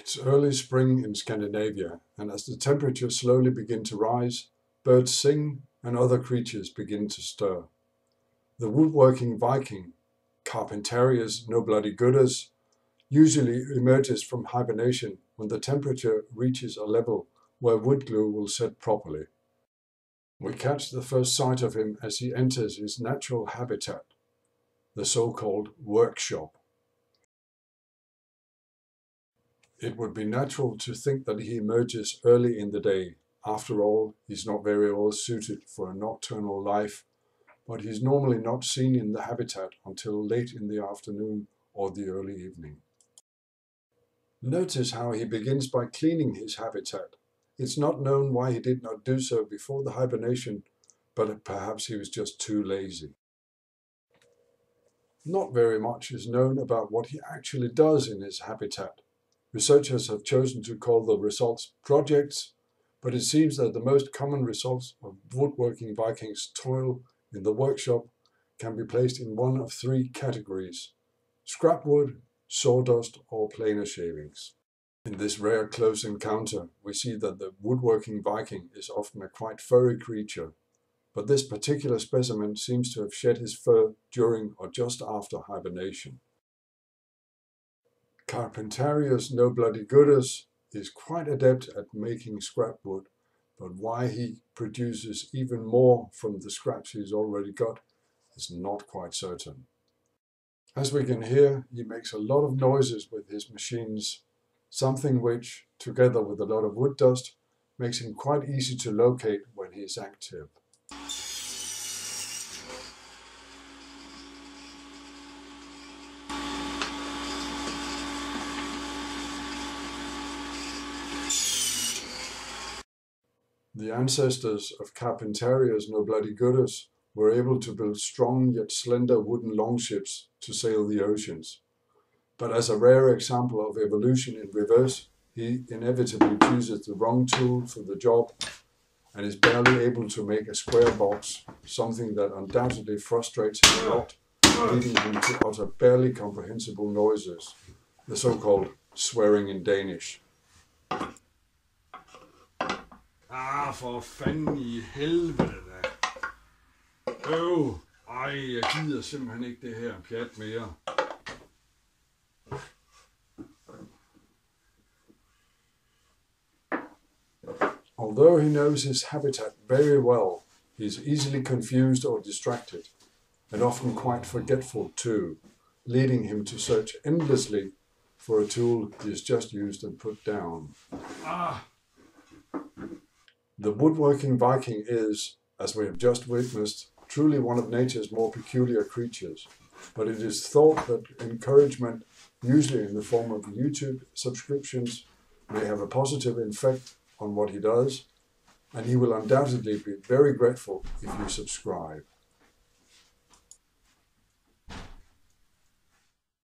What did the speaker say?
It's early spring in Scandinavia, and as the temperatures slowly begin to rise, birds sing and other creatures begin to stir. The woodworking Viking, Carpentarius nobloody-gooders, usually emerges from hibernation when the temperature reaches a level where wood glue will set properly. We catch the first sight of him as he enters his natural habitat, the so-called workshop. It would be natural to think that he emerges early in the day. After all, he's not very well suited for a nocturnal life, but he's normally not seen in the habitat until late in the afternoon or the early evening. Notice how he begins by cleaning his habitat. It's not known why he did not do so before the hibernation, but perhaps he was just too lazy. Not very much is known about what he actually does in his habitat. Researchers have chosen to call the results projects, but it seems that the most common results of woodworking Vikings' toil in the workshop can be placed in one of three categories: scrap wood, sawdust, or planer shavings. In this rare close encounter, we see that the woodworking Viking is often a quite furry creature, but this particular specimen seems to have shed his fur during or just after hibernation. Carpentarius nobloody-gooders is quite adept at making scrap wood, but why he produces even more from the scraps he's already got is not quite certain. As we can hear, he makes a lot of noises with his machines, something which, together with a lot of wood dust, makes him quite easy to locate when he is active. The ancestors of Carpentarius nobloody-gooders were able to build strong yet slender wooden longships to sail the oceans. But as a rare example of evolution in reverse, he inevitably chooses the wrong tool for the job and is barely able to make a square box, something that undoubtedly frustrates him a lot, leading him to utter barely comprehensible noises, the so-called swearing in Danish. For fanden i helvede da. Jeg gider simpelthen ikke det her pjat mere. Although he knows his habitat very well, he is easily confused or distracted, and often quite forgetful too, leading him to search endlessly for a tool he has just used and put down. The woodworking Viking is, as we have just witnessed, truly one of nature's more peculiar creatures, but it is thought that encouragement, usually in the form of YouTube subscriptions, may have a positive effect on what he does, and he will undoubtedly be very grateful if you subscribe.